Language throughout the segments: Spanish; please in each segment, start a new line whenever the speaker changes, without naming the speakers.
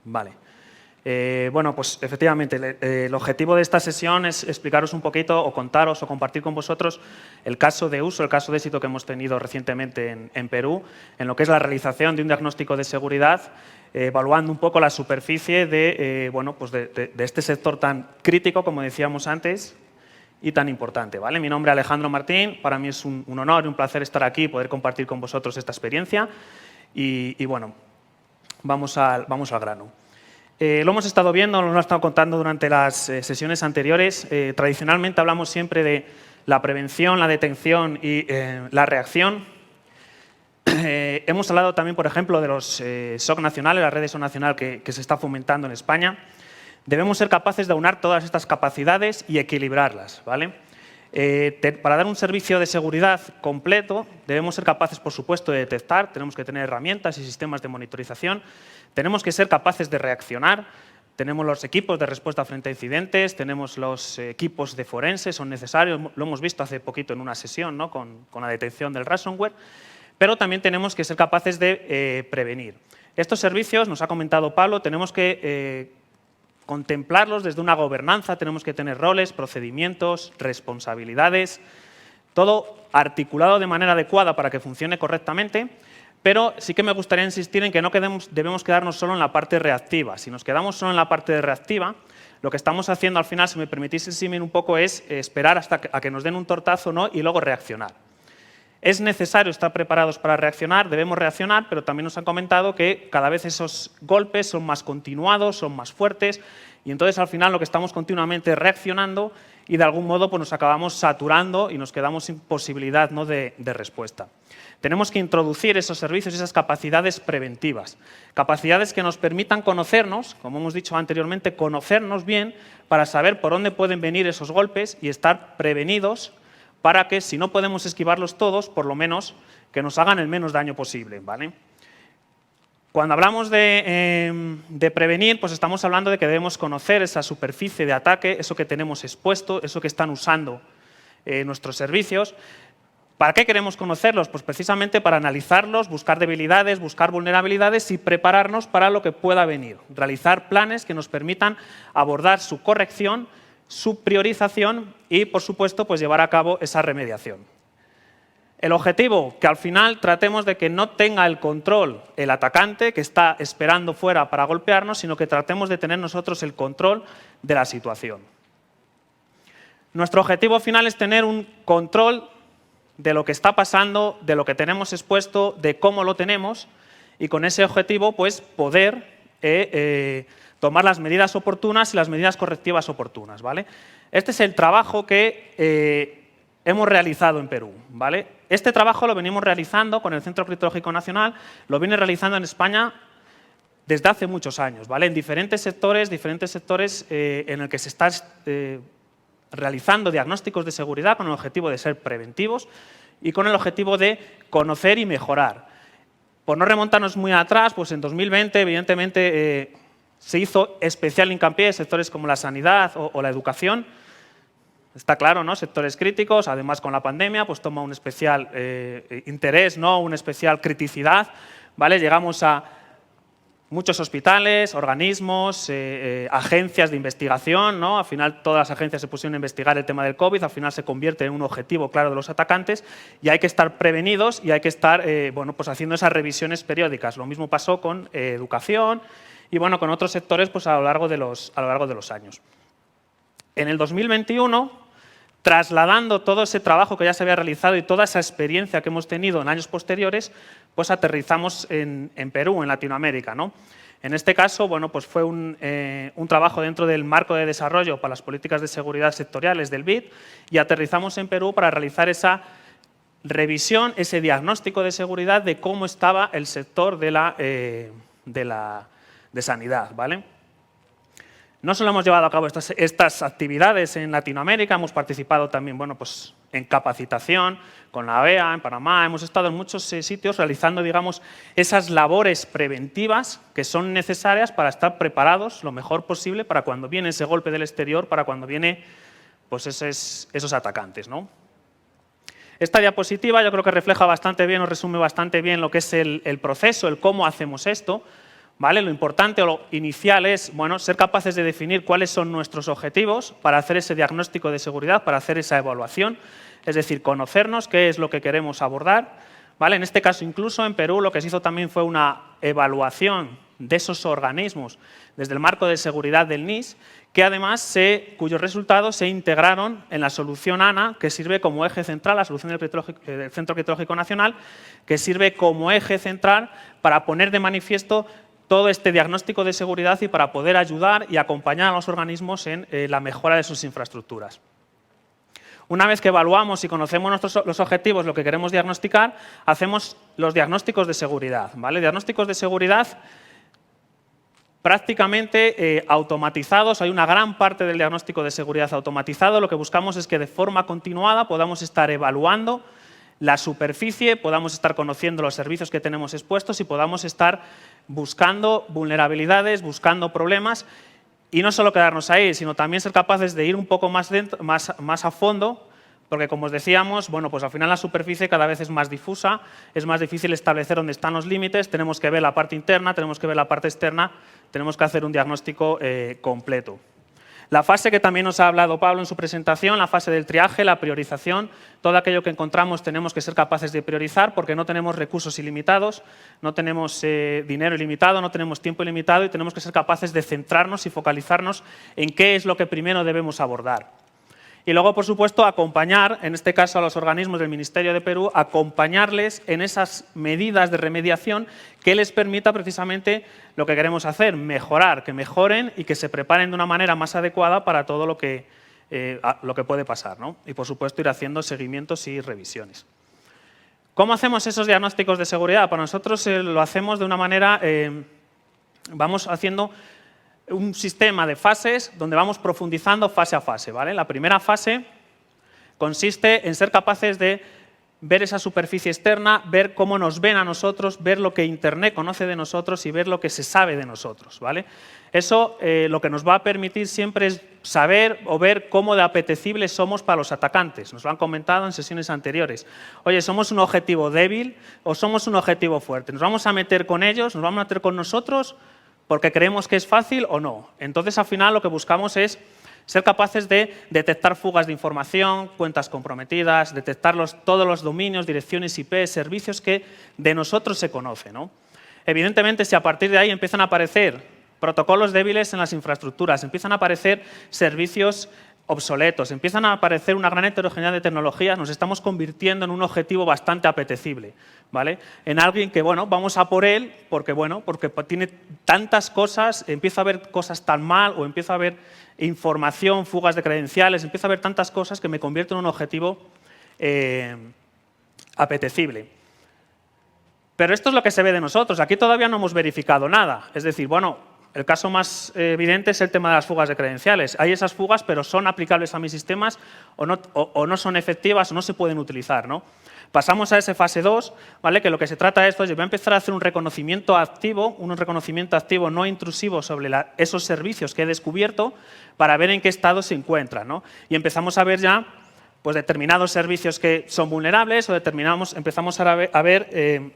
Vale. Bueno, pues efectivamente, el objetivo de esta sesión es explicaros un poquito o contaros o compartir con vosotros el caso de uso, el caso de éxito que hemos tenido recientemente en Perú, en lo que es la realización de un diagnóstico de seguridad, evaluando un poco la superficie de, bueno, pues de este sector tan crítico, como decíamos antes, y tan importante. ¿Vale? Mi nombre es Alejandro Martín, para mí es un honor y un placer estar aquí y poder compartir con vosotros esta experiencia. Y bueno, vamos al grano. Lo hemos estado viendo, lo hemos estado contando durante las sesiones anteriores. Tradicionalmente hablamos siempre de la prevención, la detención y la reacción. Hemos hablado también, por ejemplo, de los SOC nacionales, la red de SOC nacional que se está fomentando en España. Debemos ser capaces de aunar todas estas capacidades y equilibrarlas, ¿vale? Para dar un servicio de seguridad completo, debemos ser capaces, por supuesto, de detectar, tenemos que tener herramientas y sistemas de monitorización, tenemos que ser capaces de reaccionar, tenemos los equipos de respuesta frente a incidentes, tenemos los equipos de forenses, son necesarios, lo hemos visto hace poquito en una sesión, ¿no? con la detección del ransomware, pero también tenemos que ser capaces de prevenir. Estos servicios, nos ha comentado Pablo, tenemos que contemplarlos desde una gobernanza, tenemos que tener roles, procedimientos, responsabilidades, todo articulado de manera adecuada para que funcione correctamente, pero sí que me gustaría insistir en que no debemos quedarnos solo en la parte reactiva. Si nos quedamos solo en la parte reactiva, lo que estamos haciendo al final, si me permitís el símil un poco, es esperar hasta a que nos den un tortazo, ¿no? Y luego reaccionar. Es necesario estar preparados para reaccionar, debemos reaccionar, pero también nos han comentado que cada vez esos golpes son más continuados, son más fuertes, y entonces al final lo que estamos continuamente reaccionando y de algún modo pues nos acabamos saturando y nos quedamos sin posibilidad, ¿no? de respuesta. Tenemos que introducir esos servicios, esas capacidades preventivas, capacidades que nos permitan conocernos, como hemos dicho anteriormente, conocernos bien para saber por dónde pueden venir esos golpes y estar prevenidos para que, si no podemos esquivarlos todos, por lo menos que nos hagan el menos daño posible, ¿vale? Cuando hablamos de prevenir, pues estamos hablando de que debemos conocer esa superficie de ataque, eso que tenemos expuesto, eso que están usando nuestros servicios. ¿Para qué queremos conocerlos? Pues precisamente para analizarlos, buscar debilidades, buscar vulnerabilidades y prepararnos para lo que pueda venir. Realizar planes que nos permitan abordar su corrección, su priorización y, por supuesto, pues llevar a cabo esa remediación. El objetivo, que al final tratemos de que no tenga el control el atacante que está esperando fuera para golpearnos, sino que tratemos de tener nosotros el control de la situación. Nuestro objetivo final es tener un control de lo que está pasando, de lo que tenemos expuesto, de cómo lo tenemos y con ese objetivo pues poder tomar las medidas oportunas y las medidas correctivas oportunas, ¿vale? Este es el trabajo que hemos realizado en Perú, ¿vale? Este trabajo lo venimos realizando con el Centro Criptológico Nacional, lo viene realizando en España desde hace muchos años, ¿vale? En diferentes sectores en el que se está realizando diagnósticos de seguridad con el objetivo de ser preventivos y con el objetivo de conocer y mejorar. Por no remontarnos muy atrás, pues en 2020, evidentemente, se hizo especial hincapié en sectores como la sanidad o la educación. Está claro, ¿no? Sectores críticos, además con la pandemia, pues toma un especial interés, ¿no? Una especial criticidad, ¿vale? Llegamos a muchos hospitales, organismos, agencias de investigación, ¿no? Al final todas las agencias se pusieron a investigar el tema del COVID, al final se convierte en un objetivo claro de los atacantes y hay que estar prevenidos y hay que estar bueno, pues haciendo esas revisiones periódicas. Lo mismo pasó con educación y bueno, con otros sectores pues a lo largo de los años. En el 2021, trasladando todo ese trabajo que ya se había realizado y toda esa experiencia que hemos tenido en años posteriores, pues aterrizamos en Perú, en Latinoamérica, ¿no? En este caso, bueno, pues fue un trabajo dentro del marco de desarrollo para las políticas de seguridad sectoriales del BID y aterrizamos en Perú para realizar esa revisión, ese diagnóstico de seguridad de cómo estaba el sector de sanidad, ¿vale? No solo hemos llevado a cabo estas actividades en Latinoamérica, hemos participado también bueno, pues, en capacitación con la OEA, en Panamá, hemos estado en muchos sitios realizando digamos, esas labores preventivas que son necesarias para estar preparados lo mejor posible para cuando viene ese golpe del exterior, para cuando vienen pues, esos atacantes, ¿no? Esta diapositiva yo creo que refleja bastante bien o resume bastante bien lo que es el proceso, el cómo hacemos esto. ¿Vale? Lo importante o lo inicial es ser capaces de definir cuáles son nuestros objetivos para hacer ese diagnóstico de seguridad, para hacer esa evaluación, es decir, conocernos qué es lo que queremos abordar. ¿Vale? En este caso, incluso en Perú, lo que se hizo también fue una evaluación de esos organismos desde el marco de seguridad del NIS, que además cuyos resultados se integraron en la solución ANA, que sirve como eje central, la solución del Centro Criptológico Nacional, que sirve como eje central para poner de manifiesto todo este diagnóstico de seguridad y para poder ayudar y acompañar a los organismos en la mejora de sus infraestructuras. Una vez que evaluamos y conocemos los objetivos, lo que queremos diagnosticar, hacemos los diagnósticos de seguridad. ¿Vale? Diagnósticos de seguridad prácticamente automatizados. Hay una gran parte del diagnóstico de seguridad automatizado. Lo que buscamos es que de forma continuada podamos estar evaluando la superficie, podamos estar conociendo los servicios que tenemos expuestos y podamos estar buscando vulnerabilidades, buscando problemas. Y no solo quedarnos ahí, sino también ser capaces de ir un poco más a fondo, porque como os decíamos, pues al final la superficie cada vez es más difusa, es más difícil establecer dónde están los límites, tenemos que ver la parte interna, tenemos que ver la parte externa, tenemos que hacer un diagnóstico completo. La fase que también nos ha hablado Pablo en su presentación, la fase del triaje, la priorización, todo aquello que encontramos tenemos que ser capaces de priorizar porque no tenemos recursos ilimitados, no tenemos dinero ilimitado, no tenemos tiempo ilimitado y tenemos que ser capaces de centrarnos y focalizarnos en qué es lo que primero debemos abordar. Y luego, por supuesto, acompañar, en este caso a los organismos del Ministerio de Perú, acompañarles en esas medidas de remediación que les permita precisamente lo que queremos hacer, mejorar, que mejoren y que se preparen de una manera más adecuada para todo lo que puede pasar, ¿no? Y, por supuesto, ir haciendo seguimientos y revisiones. ¿Cómo hacemos esos diagnósticos de seguridad? Para nosotros lo hacemos de una manera, vamos haciendo un sistema de fases donde vamos profundizando fase a fase. ¿Vale? La primera fase consiste en ser capaces de ver esa superficie externa, ver cómo nos ven a nosotros, ver lo que Internet conoce de nosotros y ver lo que se sabe de nosotros. ¿Vale? Eso lo que nos va a permitir siempre es saber o ver cómo de apetecibles somos para los atacantes. Nos lo han comentado en sesiones anteriores. Oye, ¿somos un objetivo débil o somos un objetivo fuerte? ¿Nos vamos a meter con ellos? ¿Nos vamos a meter con nosotros porque creemos que es fácil o no? Entonces, al final, lo que buscamos es ser capaces de detectar fugas de información, cuentas comprometidas, detectar todos los dominios, direcciones IP, servicios que de nosotros se conocen, ¿no? Evidentemente, si a partir de ahí empiezan a aparecer protocolos débiles en las infraestructuras, empiezan a aparecer servicios obsoletos, empiezan a aparecer una gran heterogeneidad de tecnologías, nos estamos convirtiendo en un objetivo bastante apetecible, ¿vale? En alguien que, vamos a por él porque tiene tantas cosas, empieza a haber cosas tan mal o empieza a haber información, fugas de credenciales, empieza a haber tantas cosas que me convierto en un objetivo apetecible. Pero esto es lo que se ve de nosotros. Aquí todavía no hemos verificado nada. Es decir, el caso más evidente es el tema de las fugas de credenciales. Hay esas fugas, pero ¿son aplicables a mis sistemas o no son efectivas o no se pueden utilizar, ¿no? Pasamos a esa fase 2, ¿vale? Que lo que se trata es, voy a empezar a hacer un reconocimiento activo no intrusivo sobre esos servicios que he descubierto para ver en qué estado se encuentran, ¿no? Y empezamos a ver ya determinados servicios que son vulnerables o empezamos a ver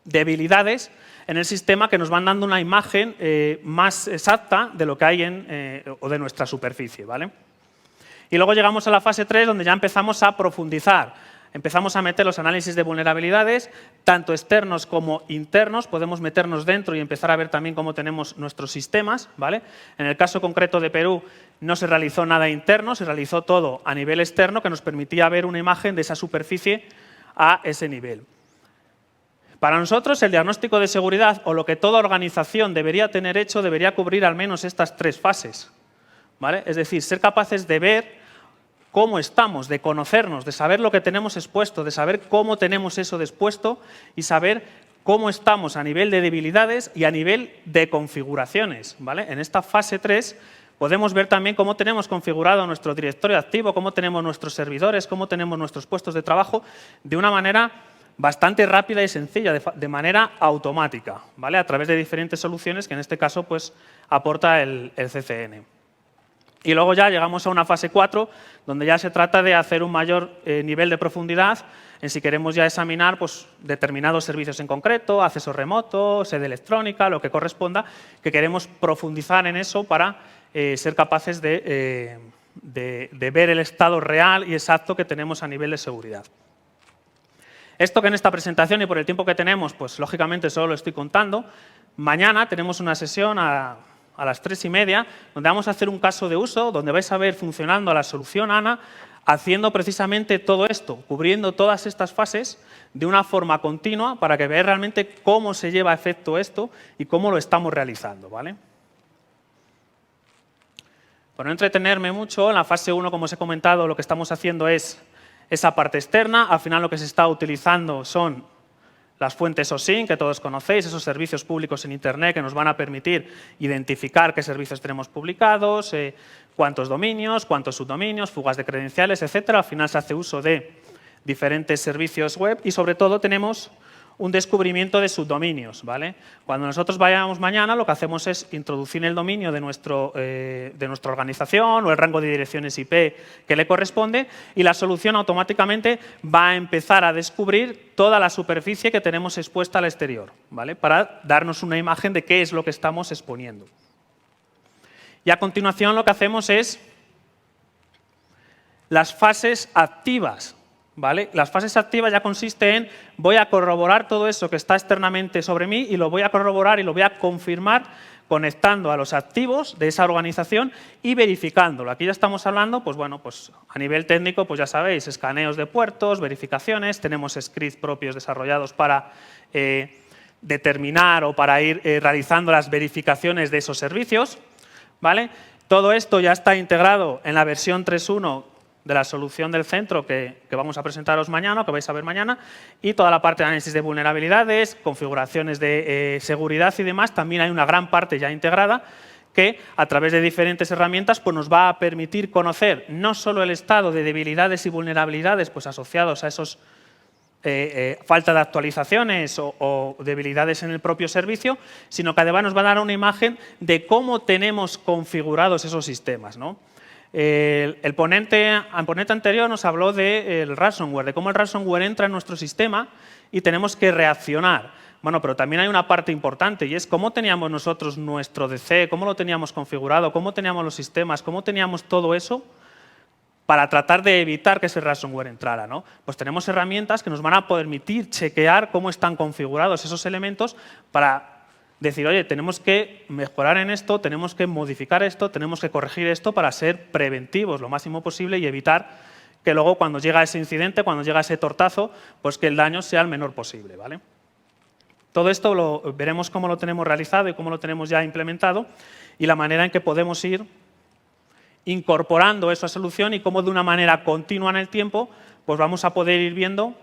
debilidades en el sistema que nos van dando una imagen más exacta de lo que hay o de nuestra superficie, ¿vale? Y luego llegamos a la fase 3, donde ya empezamos a profundizar. Empezamos a meter los análisis de vulnerabilidades, tanto externos como internos. Podemos meternos dentro y empezar a ver también cómo tenemos nuestros sistemas, ¿vale? En el caso concreto de Perú no se realizó nada interno, se realizó todo a nivel externo, que nos permitía ver una imagen de esa superficie a ese nivel. Para nosotros, el diagnóstico de seguridad, o lo que toda organización debería tener hecho, debería cubrir al menos estas 3 fases, ¿vale? Es decir, ser capaces de ver cómo estamos, de conocernos, de saber lo que tenemos expuesto, de saber cómo tenemos eso expuesto y saber cómo estamos a nivel de debilidades y a nivel de configuraciones, ¿vale? En esta fase 3 podemos ver también cómo tenemos configurado nuestro directorio activo, cómo tenemos nuestros servidores, cómo tenemos nuestros puestos de trabajo de una manera bastante rápida y sencilla, de manera automática, ¿vale? A través de diferentes soluciones que en este caso aporta el CCN. Y luego ya llegamos a una fase 4, donde ya se trata de hacer un mayor nivel de profundidad en si queremos ya examinar pues, determinados servicios en concreto, acceso remoto, sede electrónica, lo que corresponda, que queremos profundizar en eso para ser capaces de ver el estado real y exacto que tenemos a nivel de seguridad. Esto que en esta presentación y por el tiempo que tenemos, pues lógicamente solo lo estoy contando. Mañana tenemos una sesión a las 3:30, donde vamos a hacer un caso de uso, donde vais a ver funcionando la solución ANA, haciendo precisamente todo esto, cubriendo todas estas fases de una forma continua para que veáis realmente cómo se lleva a efecto esto y cómo lo estamos realizando, ¿vale? Por no entretenerme mucho, en la fase 1, como os he comentado, lo que estamos haciendo es esa parte externa. Al final lo que se está utilizando son las fuentes OSINT, que todos conocéis, esos servicios públicos en Internet que nos van a permitir identificar qué servicios tenemos publicados, cuántos dominios, cuántos subdominios, fugas de credenciales, etcétera. Al final se hace uso de diferentes servicios web y, sobre todo, tenemos un descubrimiento de subdominios, ¿vale? Cuando nosotros vayamos mañana, lo que hacemos es introducir el dominio de nuestra organización o el rango de direcciones IP que le corresponde y la solución automáticamente va a empezar a descubrir toda la superficie que tenemos expuesta al exterior, ¿vale? Para darnos una imagen de qué es lo que estamos exponiendo. Y a continuación lo que hacemos es las fases activas, ¿vale? Las fases activas ya consiste en voy a corroborar todo eso que está externamente sobre mí y lo voy a corroborar y lo voy a confirmar conectando a los activos de esa organización y verificándolo. Aquí ya estamos hablando, pues bueno, pues a nivel técnico, pues ya sabéis, escaneos de puertos, verificaciones, tenemos scripts propios desarrollados para determinar o para ir realizando las verificaciones de esos servicios, ¿vale? Todo esto ya está integrado en la versión 3.1 de la solución del centro que vamos a presentaros mañana, que vais a ver mañana, y toda la parte de análisis de vulnerabilidades, configuraciones de seguridad y demás, también hay una gran parte ya integrada que a través de diferentes herramientas pues, nos va a permitir conocer no solo el estado de debilidades y vulnerabilidades pues, asociados a esos falta de actualizaciones o debilidades en el propio servicio, sino que además nos va a dar una imagen de cómo tenemos configurados esos sistemas, ¿no? El ponente anterior nos habló del ransomware, de cómo el ransomware entra en nuestro sistema y tenemos que reaccionar. Bueno, pero también hay una parte importante y es cómo teníamos nosotros nuestro DC, cómo lo teníamos configurado, cómo teníamos los sistemas, cómo teníamos todo eso para tratar de evitar que ese ransomware entrara, ¿no? Pues tenemos herramientas que nos van a permitir chequear cómo están configurados esos elementos para decir, oye, tenemos que mejorar en esto, tenemos que modificar esto, tenemos que corregir esto para ser preventivos lo máximo posible y evitar que luego cuando llega ese incidente, cuando llega ese tortazo, pues que el daño sea el menor posible, ¿vale? Todo esto veremos cómo lo tenemos realizado y cómo lo tenemos ya implementado y la manera en que podemos ir incorporando esa solución y cómo de una manera continua en el tiempo pues vamos a poder ir viendo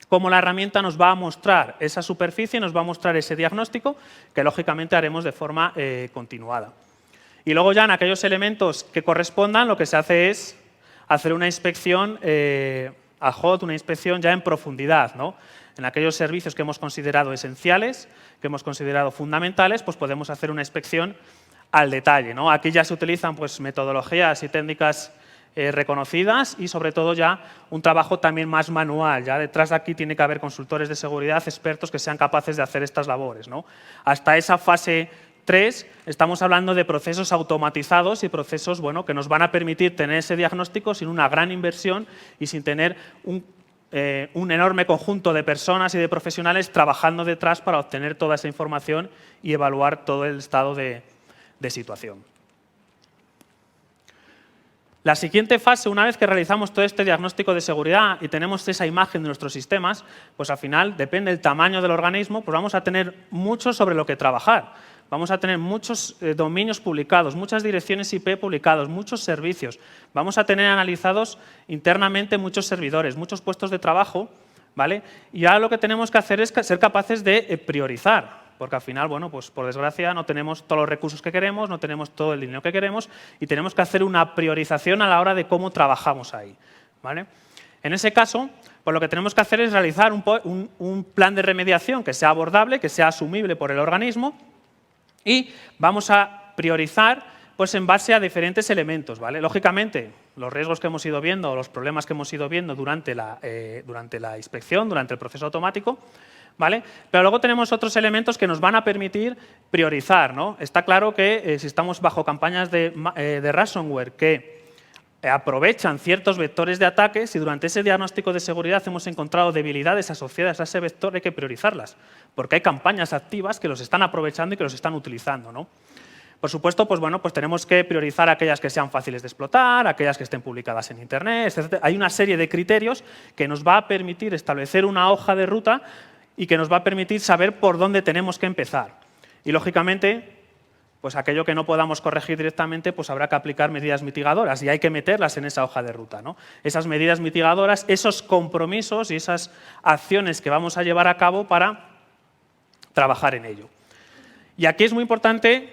cómo la herramienta nos va a mostrar esa superficie, nos va a mostrar ese diagnóstico que lógicamente haremos de forma continuada. Y luego ya en aquellos elementos que correspondan lo que se hace es hacer una inspección ad hoc, una inspección ya en profundidad, ¿no? En aquellos servicios que hemos considerado esenciales, que hemos considerado fundamentales, pues podemos hacer una inspección al detalle, ¿no? Aquí ya se utilizan pues, metodologías y técnicas reconocidas y sobre todo ya un trabajo también más manual. Ya detrás de aquí tiene que haber consultores de seguridad, expertos que sean capaces de hacer estas labores, ¿no? Hasta esa fase 3 estamos hablando de procesos automatizados y procesos bueno, que nos van a permitir tener ese diagnóstico sin una gran inversión y sin tener un enorme conjunto de personas y de profesionales trabajando detrás para obtener toda esa información y evaluar todo el estado de situación. La siguiente fase, una vez que realizamos todo este diagnóstico de seguridad y tenemos esa imagen de nuestros sistemas, pues al final, depende del tamaño del organismo, pues vamos a tener mucho sobre lo que trabajar. Vamos a tener muchos dominios publicados, muchas direcciones IP publicados, muchos servicios. Vamos a tener analizados internamente muchos servidores, muchos puestos de trabajo, ¿vale? Y ya lo que tenemos que hacer es ser capaces de priorizar. Porque al final, bueno, pues por desgracia no tenemos todos los recursos que queremos, no tenemos todo el dinero que queremos y tenemos que hacer una priorización a la hora de cómo trabajamos ahí, ¿vale? En ese caso, pues lo que tenemos que hacer es realizar un plan de remediación que sea abordable, que sea asumible por el organismo y vamos a priorizar pues en base a diferentes elementos, ¿vale? Lógicamente, los riesgos que hemos ido viendo o los problemas que hemos ido viendo durante la inspección, durante el proceso automático, ¿vale? Pero luego tenemos otros elementos que nos van a permitir priorizar, ¿no? Está claro que si estamos bajo campañas de ransomware que aprovechan ciertos vectores de ataque, si durante ese diagnóstico de seguridad hemos encontrado debilidades asociadas a ese vector, hay que priorizarlas, porque hay campañas activas que los están aprovechando y que los están utilizando, ¿no? Por supuesto, pues bueno, pues tenemos que priorizar aquellas que sean fáciles de explotar, aquellas que estén publicadas en Internet, etc. Hay una serie de criterios que nos va a permitir establecer una hoja de ruta y que nos va a permitir saber por dónde tenemos que empezar. Y, lógicamente, pues aquello que no podamos corregir directamente, pues habrá que aplicar medidas mitigadoras y hay que meterlas en esa hoja de ruta, ¿no? Esas medidas mitigadoras, esos compromisos y esas acciones que vamos a llevar a cabo para trabajar en ello. Y aquí es muy importante,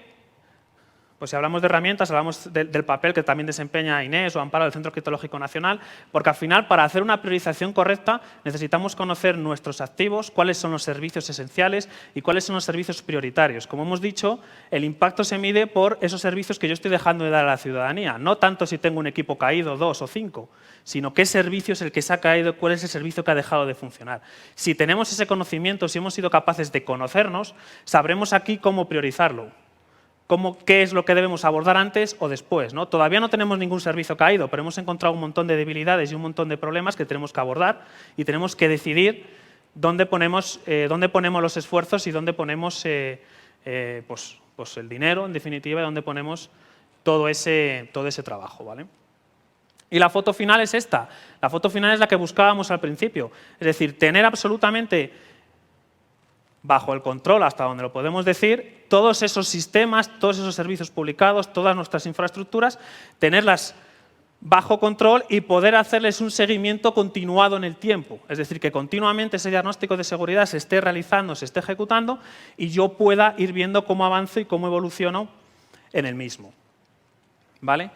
pues si hablamos de herramientas, hablamos del papel que también desempeña Inés o Amparo del Centro Criptológico Nacional, porque al final, para hacer una priorización correcta, necesitamos conocer nuestros activos, cuáles son los servicios esenciales y cuáles son los servicios prioritarios. Como hemos dicho, el impacto se mide por esos servicios que yo estoy dejando de dar a la ciudadanía, no tanto si tengo un equipo caído, 2 o 5, sino qué servicio es el que se ha caído, cuál es el servicio que ha dejado de funcionar. Si tenemos ese conocimiento, si hemos sido capaces de conocernos, sabremos aquí cómo priorizarlo. ¿Qué es lo que debemos abordar antes o después, ¿no? Todavía no tenemos ningún servicio caído, pero hemos encontrado un montón de debilidades y un montón de problemas que tenemos que abordar y tenemos que decidir dónde ponemos los esfuerzos y dónde ponemos pues el dinero, en definitiva, y dónde ponemos todo ese trabajo, ¿vale? Y la foto final es esta. La foto final es la que buscábamos al principio. Es decir, tener absolutamente bajo el control, hasta donde lo podemos decir, todos esos sistemas, todos esos servicios publicados, todas nuestras infraestructuras, tenerlas bajo control y poder hacerles un seguimiento continuado en el tiempo. Es decir, que continuamente ese diagnóstico de seguridad se esté realizando, se esté ejecutando y yo pueda ir viendo cómo avanzo y cómo evoluciono en el mismo. ¿Vale?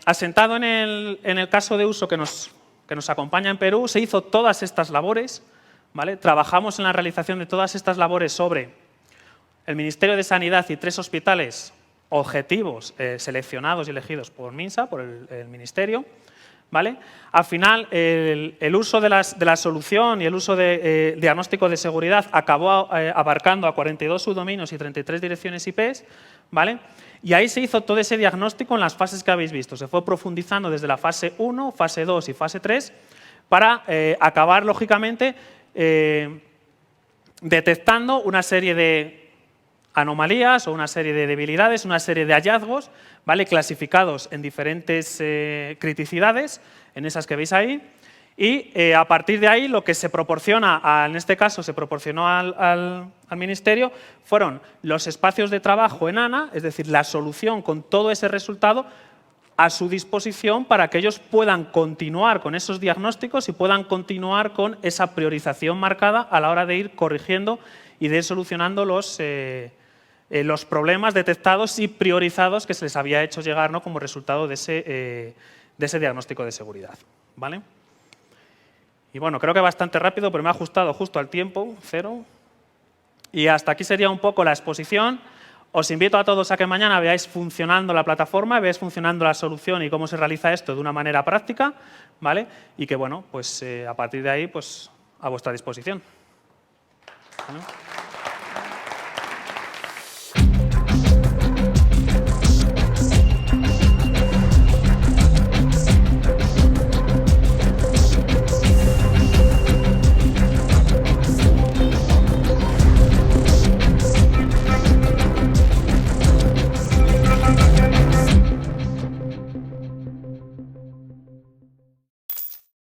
Asentado en el caso de uso que nos acompaña en Perú, se hizo todas estas labores. ¿Vale? Trabajamos en la realización de todas estas labores sobre el Ministerio de Sanidad y 3 hospitales objetivos seleccionados y elegidos por MINSA, por el Ministerio. ¿Vale? Al final, el uso de la solución y el uso de diagnóstico de seguridad acabó abarcando a 42 subdominios y 33 direcciones IP, ¿vale? Y ahí se hizo todo ese diagnóstico en las fases que habéis visto. Se fue profundizando desde la fase 1, fase 2 y fase 3 para acabar, lógicamente, detectando una serie de anomalías o una serie de debilidades, una serie de hallazgos, ¿vale? Clasificados en diferentes criticidades, en esas que veis ahí, y a partir de ahí lo que se proporciona, en este caso se proporcionó al Ministerio, fueron los espacios de trabajo en ANA, es decir, la solución con todo ese resultado a su disposición para que ellos puedan continuar con esos diagnósticos y puedan continuar con esa priorización marcada a la hora de ir corrigiendo y de ir solucionando los problemas detectados y priorizados que se les había hecho llegar, ¿no? Como resultado de ese diagnóstico de seguridad. ¿Vale? Y bueno, creo que bastante rápido, pero me ha ajustado justo al tiempo, 0. Y hasta aquí sería un poco la exposición. Os invito a todos a que mañana veáis funcionando la plataforma, veáis funcionando la solución y cómo se realiza esto de una manera práctica, ¿vale? Y que, bueno, pues a partir de ahí, pues a vuestra disposición. ¿Vale?